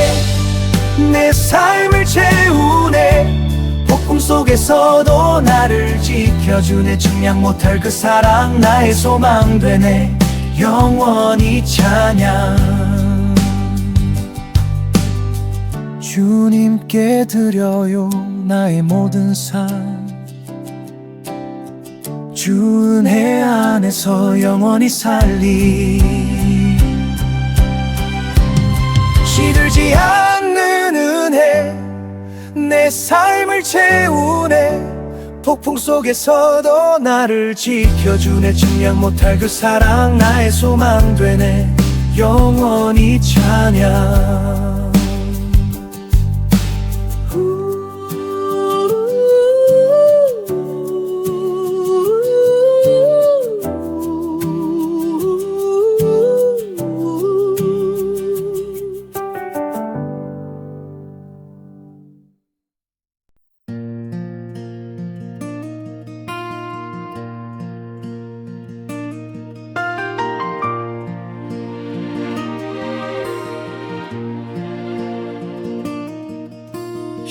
내 삶을 채우네. 폭풍 속에서도 나를 지켜주네. 증량 못할 그 사랑 나의 소망 되네. 영원히 찬양 주님께 드려요 나의 모든 삶. 주 은혜 안에서 영원히 살리. 시들지 않는 은혜 내 삶을 채우네. 폭풍 속에서도 나를 지켜주네. 증량 못할 그 사랑 나의 소망 되네. 영원히 찬양.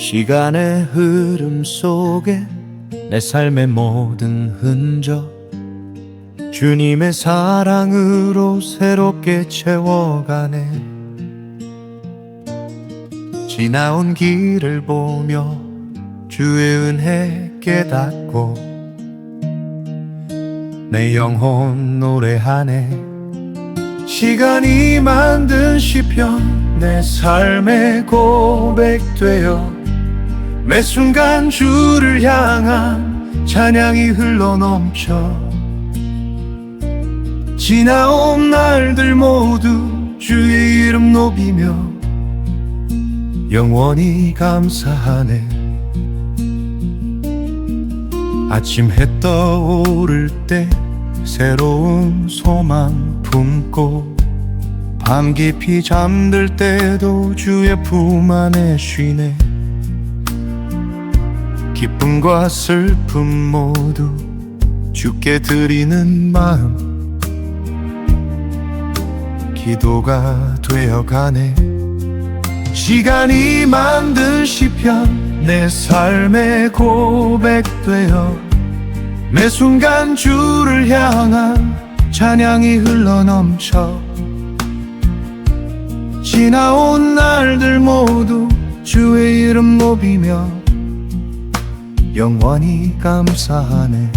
시간의 흐름 속에 내 삶의 모든 흔적 주님의 사랑으로 새롭게 채워가네. 지나온 길을 보며 주의 은혜 깨닫고 내 영혼 노래하네. 시간이 만든 시편 내 삶의 고백되어 매 순간 주를 향한 찬양이 흘러넘쳐. 지나온 날들 모두 주의 이름 높이며 영원히 감사하네. 아침 해 떠오를 때 새로운 소망 품고 밤 깊이 잠들 때도 주의 품 안에 쉬네. 기쁨과 슬픔 모두 주께 드리는 마음 기도가 되어가네. 시간이 만든 시편 내 삶의 고백되어 매 순간 주를 향한 찬양이 흘러넘쳐. 지나온 날들 모두 주의 이름 높이며 영원히 감사하네.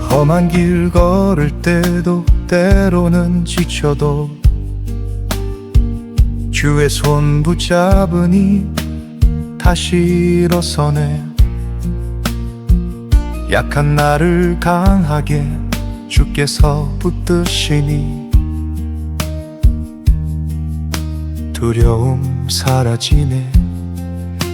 험한 길 걸을 때도 때로는 지쳐도 주의 손 붙잡으니 다시 일어서네. 약한 나를 강하게 주께서 붙드시니 두려움 사라지네.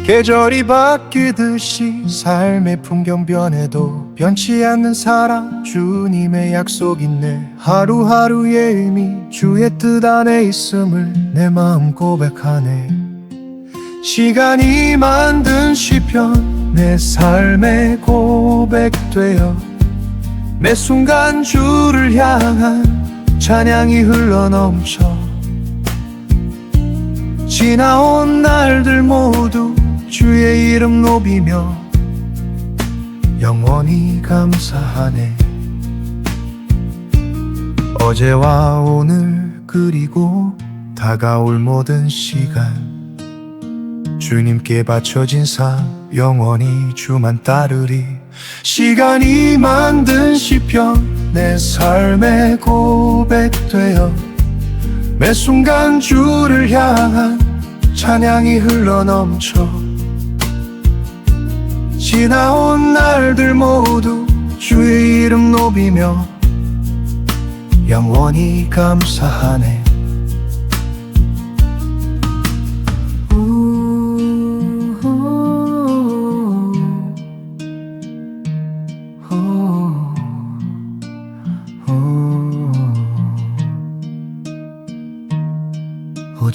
계절이 바뀌듯이 삶의 풍경 변해도 변치 않는 사랑 주님의 약속 있네. 하루하루의 의미 주의 뜻 안에 있음을 내 마음 고백하네. 시간이 만든 시편 내 삶의 고백되어 매 순간 주를 향한 찬양이 흘러넘쳐. 지나온 날들 모두 주의 이름 높이며 영원히 감사하네. 어제와 오늘 그리고 다가올 모든 시간 주님께 바쳐진 삶 영원히 주만 따르리. 시간이 만든 시편 내 삶의 고백되어 매 순간 주를 향한 찬양이 흘러넘쳐. 지나온 날들 모두 주의 이름 높이며 영원히 감사하네.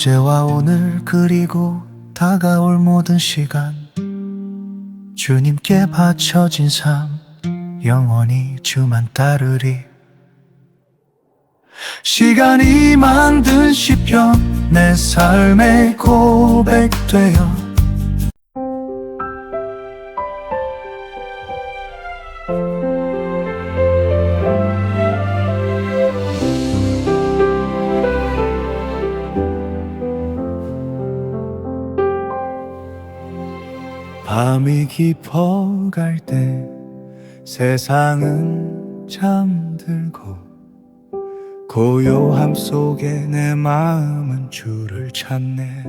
어제와 오늘 그리고 다가올 모든 시간 주님께 바쳐진 삶 영원히 주만 따르리. 시간이 만든 시편 내 삶의 고백되어 밤이 깊어갈 때 세상은 잠들고 고요함 속에 내 마음은 주를 찾네.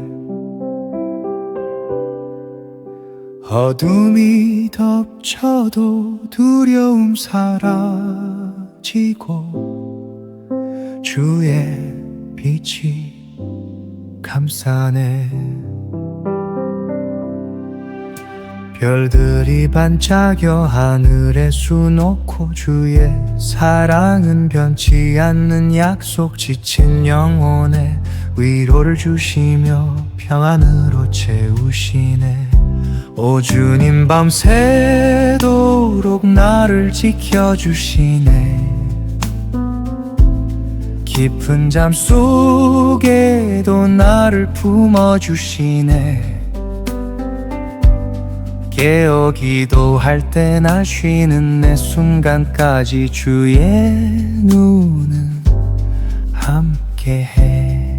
어둠이 덮쳐도 두려움 사라지고 주의 빛이 감싸네. 별들이 반짝여 하늘에 수놓고 주의 사랑은 변치 않는 약속 지친 영혼에 위로를 주시며 평안으로 채우시네. 오 주님 밤새도록 나를 지켜주시네. 깊은 잠 속에도 나를 품어주시네. 깨어 기도할 때나 쉬는 내 순간까지 주의 눈은 함께해.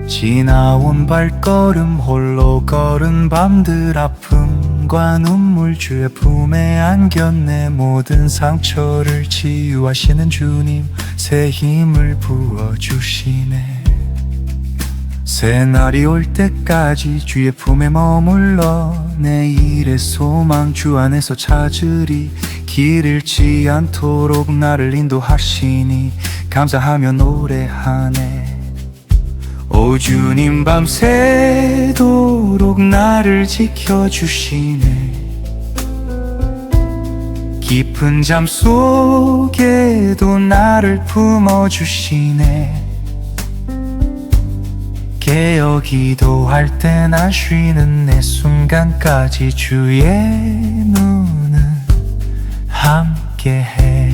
지나온 발걸음 홀로 걸은 밤들 아픔과 눈물 주의 품에 안겼네. 모든 상처를 치유하시는 주님 새 힘을 부어주시네. 새날이 올 때까지 주의 품에 머물러 내일의 소망 주 안에서 찾으리. 길 잃지 않도록 나를 인도하시니 감사하며 노래하네. 오 주님 밤새도록 나를 지켜주시네. 깊은 잠 속에도 나를 품어주시네. 깨어 기도할 때나 쉬는 내 순간까지 주의 눈은 함께해.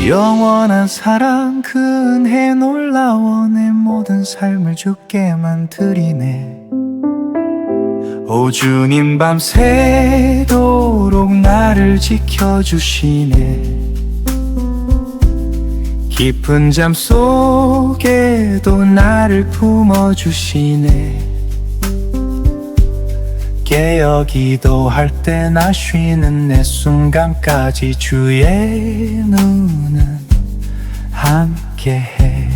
영원한 사랑 그 은혜 놀라워 내 모든 삶을 주께만 드리네. 오 주님 밤새도록 나를 지켜주시네. 깊은 잠 속에도 나를 품어주시네. 깨어 기도할 때나 쉬는 내 순간까지 주의 눈은 함께해.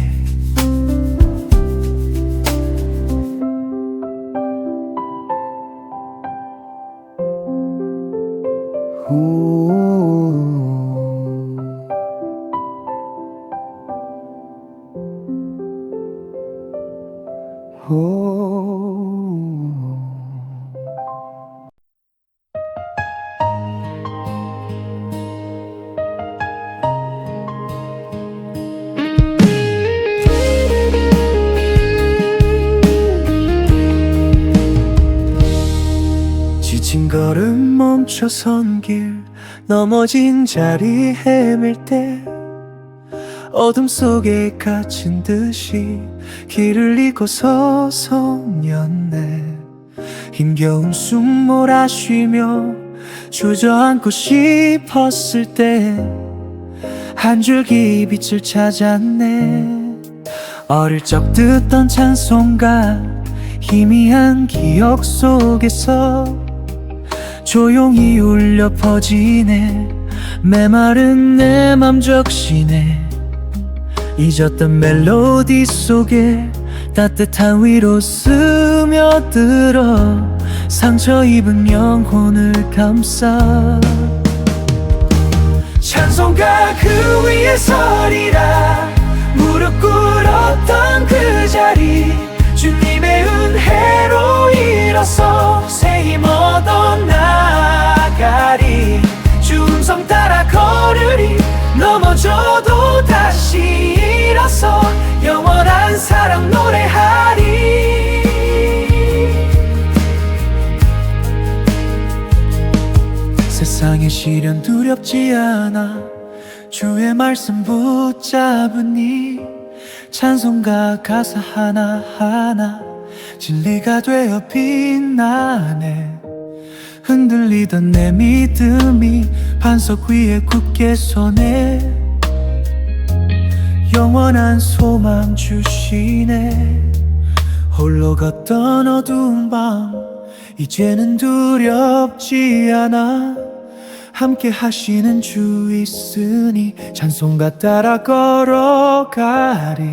지친 걸음 멈춰선 길 넘어진 자리 헤맬 때 어둠 속에 갇힌 듯이 길을 잃고 서성였네. 힘겨운 숨 몰아쉬며 주저앉고 싶었을 때 한 줄기 빛을 찾았네. 어릴 적 듣던 찬송가 희미한 기억 속에서 조용히 울려 퍼지네. 메마른 내 맘 적시네. 잊었던 멜로디 속에 따뜻한 위로 스며들어 상처 입은 영혼을 감싸. 찬송가 그 위에 서리라. 무릎 꿇었던 그 자리 주님의 은혜로 일어서 새 힘 얻어 나가리. 주 음성 따라 걸으리. 넘어져도 다시 다시 일어서 영원한 사랑 노래하리. 세상의 시련 두렵지 않아 주의 말씀 붙잡으니 찬송가 가사 하나하나 진리가 되어 빛나네. 흔들리던 내 믿음이 반석 위에 굳게 서네. 영원한 소망 주시네. 홀로 걷던 어두운 밤 이제는 두렵지 않아. 함께 하시는 주 있으니 찬송가 따라 걸어가리.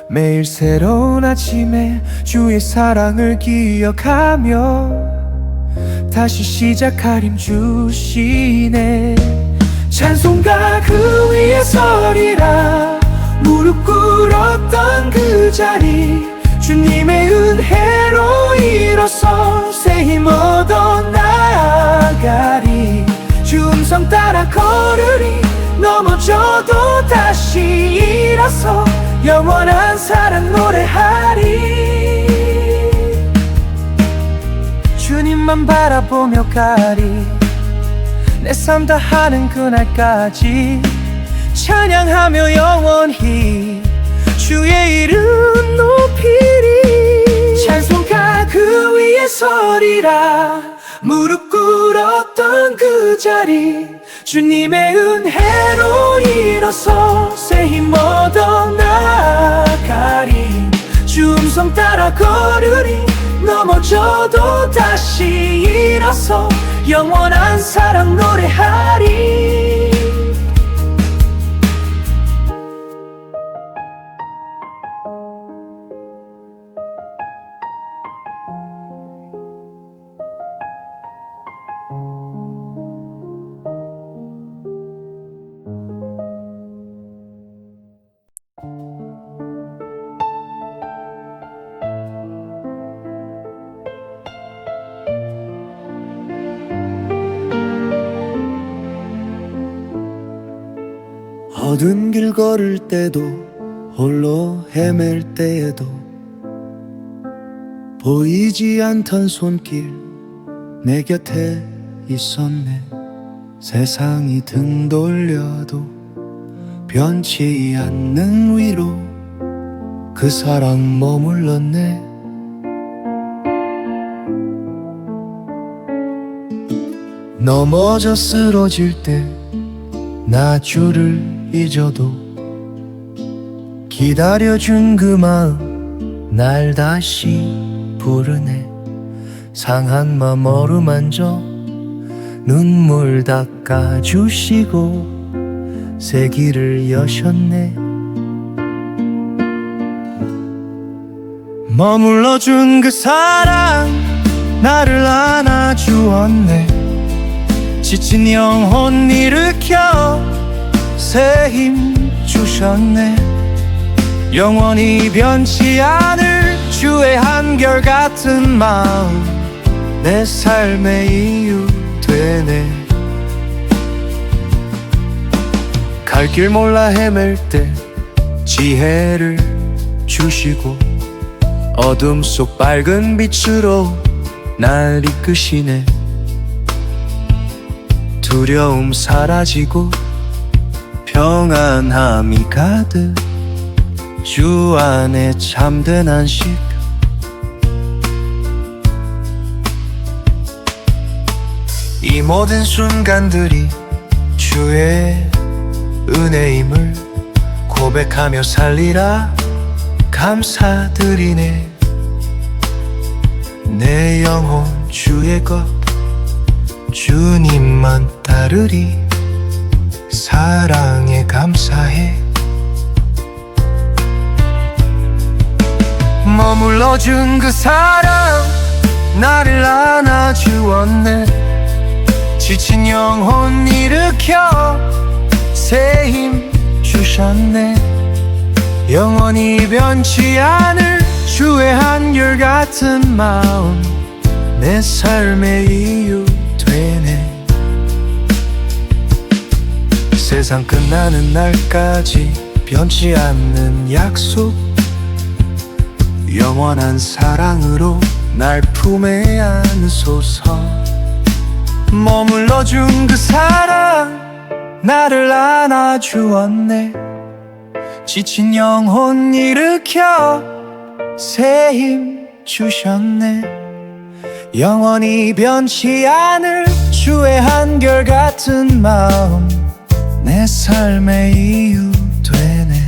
매일 새로운 아침에 주의 사랑을 기억하며 다시 시작할 힘 주시네. 찬송가 그 위에 서리라. 무릎 꿇었던 그 자리 주님의 은혜로 일어서 새 힘 얻어 나아가리. 주 음성 따라 걸으리. 넘어져도 다시 일어서 영원한 사랑 노래하리. 주님만 바라보며 가리. 내 삶 다하는 그날까지 찬양하며 영원히 주의 이름 높이리. 찬송가 그 위에 서리라. 무릎 꿇었던 그 자리 주님의 은혜로 일어서 새 힘 얻어 나아가리. 주 음성 따라 걸으리. 넘어져도 다시 일어서 영원한 사랑 노래하리. 어두운 길 걸을 때도 홀로 헤맬 때에도 보이지 않던 손길 내 곁에 있었네. 세상이 등 돌려도 변치 않는 위로 그 사랑 머물렀네. 넘어져 쓰러질 때 나 주를 잊어도 기다려준 그 마음 날 다시 부르네. 상한 맘 어루만져 눈물 닦아주시고 새 길을 여셨네. 머물러준 그 사랑 나를 안아주었네. 지친 영혼 일으켜 새 힘 주셨네. 영원히 변치 않을 주의 한결같은 마음 내 삶의 이유 되네. 갈 길 몰라 헤맬 때 지혜를 주시고 어둠 속 밝은 빛으로 날 이끄시네. 두려움 사라지고 평안함이 가득 주 안에 참된 안식. 이 모든 순간들이 주의 은혜임을 고백하며 살리라. 감사드리네. 내 영혼 주의 것 주님만 따르리. 사랑에 감사해. 머물러준 그 사랑 나를 안아주었네. 지친 영혼 일으켜 새 힘 주셨네. 영원히 변치 않을 주의 한결같은 마음 내 삶의 이유 되네. 세상 끝나는 날까지 변치 않는 약속, 영원한 사랑으로 날 품에 안소서. 머물러준 그 사랑 나를 안아주었네. 지친 영혼 일으켜 새 힘 주셨네. 영원히 변치 않을 주의 한결같은 마음 내 삶의 이유 되네.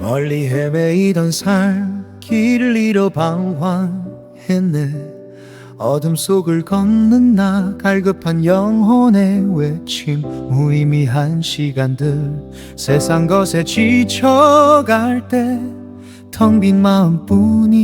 멀리 헤매이던 삶 길을 잃어 방황했네. 어둠 속을 걷는 나 갈급한 영혼의 외침, 무의미한 시간들 세상 것에 지쳐갈 때 텅 빈 마음뿐이었네.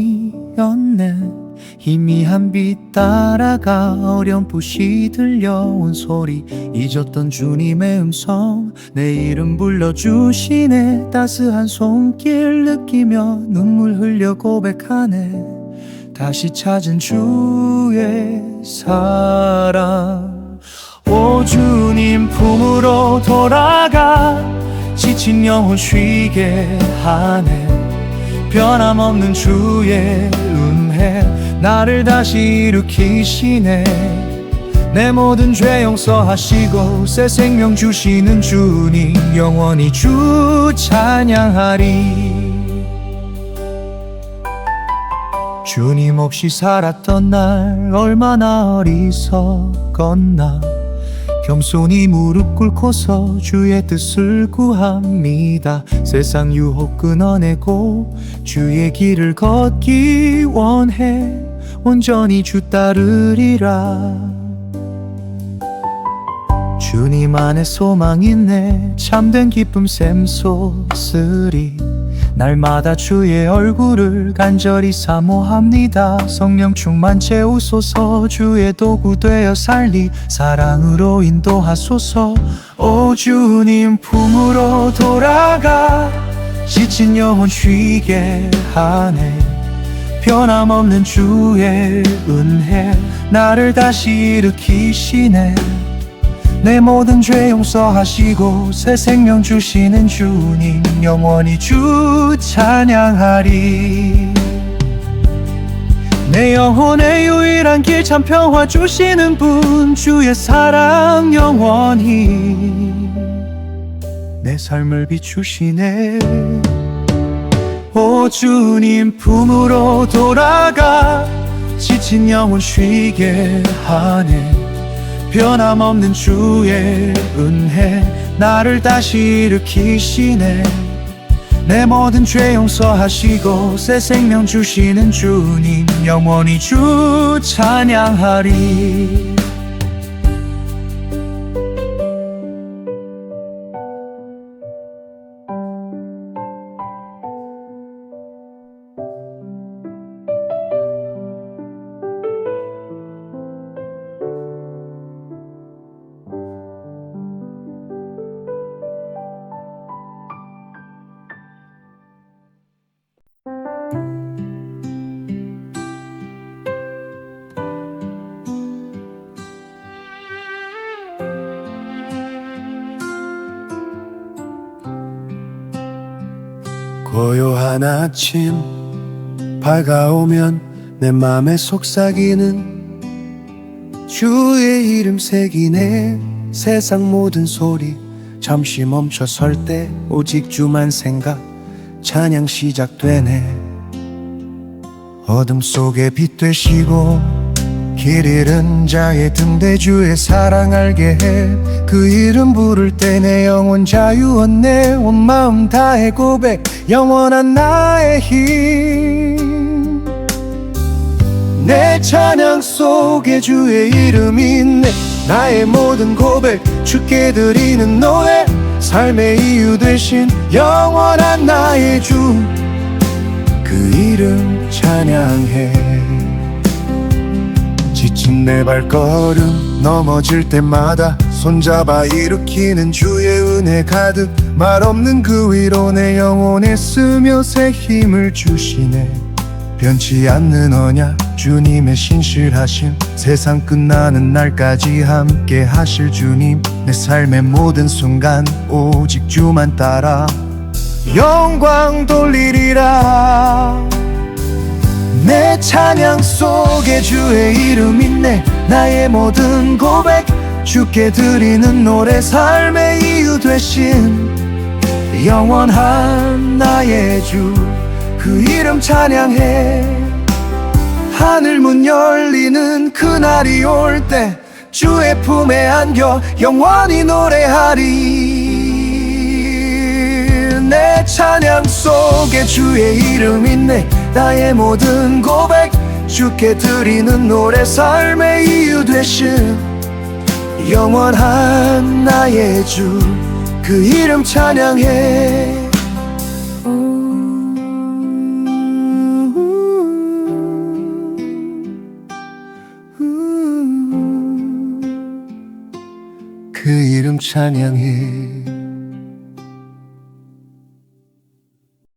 희미한 빛 따라가 어렴풋이 들려온 소리, 잊었던 주님의 음성 내 이름 불러주시네. 따스한 손길 느끼며 눈물 흘려 고백하네. 다시 찾은 주의 사랑. 오 주님 품으로 돌아가 지친 영혼 쉬게 하네. 변함없는 주의 은혜 나를 다시 일으키시네. 내 모든 죄 용서하시고 새 생명 주시는 주님, 영원히 주 찬양하리. 주님 없이 살았던 날 얼마나 어리석었나. 겸손히 무릎 꿇고서 주의 뜻을 구합니다. 세상 유혹 끊어내고 주의 길을 걷기 원해. 온전히 주 따르리라. 주님 안에 소망 있네. 참된 기쁨 샘솟으리. 날마다 주의 얼굴을 간절히 사모합니다. 성령 충만 채우소서. 주의 도구 되어 살리 사랑으로 인도하소서. 오 주님 품으로 돌아가 지친 영혼 쉬게 하네. 변함없는 주의 은혜 나를 다시 일으키시네. 내 모든 죄 용서하시고 새 생명 주시는 주님, 영원히 주 찬양하리. 내 영혼의 유일한 길 참 평화 주시는 분, 주의 사랑 영원히 내 삶을 비추시네. 오 주님 품으로 돌아가 지친 영혼 쉬게 하네. 변함없는 주의 은혜 나를 다시 일으키시네. 내 모든 죄 용서하시고 새 생명 주시는 주님, 영원히 주 찬양하리. 고요한 아침 밝아오면 내 맘에 속삭이는 주의 이름 새기네. 세상 모든 소리 잠시 멈춰 설 때 오직 주만 생각, 찬양 시작되네. 어둠 속에 빛 되시고 길 잃은 자의 등대주의 사랑 알게 해. 그 이름 부를 때 내 영혼 자유 얻네. 온 마음 다해 고백 영원한 나의 힘. 내 찬양 속에 주의 이름이 있네. 나의 모든 고백 주께 드리는 노래. 삶의 이유 되신 영원한 나의 주. 그 이름 찬양해. 지친 내 발걸음 넘어질 때마다 손잡아 일으키는 주의 은혜 가득. 말없는 그 위로 내 영혼에 쓰며 새 힘을 주시네. 변치 않는 언약 주님의 신실하심. 세상 끝나는 날까지 함께 하실 주님. 내 삶의 모든 순간 오직 주만 따라 영광 돌리리라. 내 찬양 속에 주의 이름 있네. 나의 모든 고백 주께 드리는 노래. 삶의 이유 되신 영원한 나의 주. 그 이름 찬양해. 하늘 문 열리는 그날이 올 때 주의 품에 안겨 영원히 노래하리. 내 찬양 속에 주의 이름 있네. 나의 모든 고백 주께 드리는 노래. 삶의 이유 되신 영원한 나의 주. 그 이름 찬양해. 그 이름 찬양해.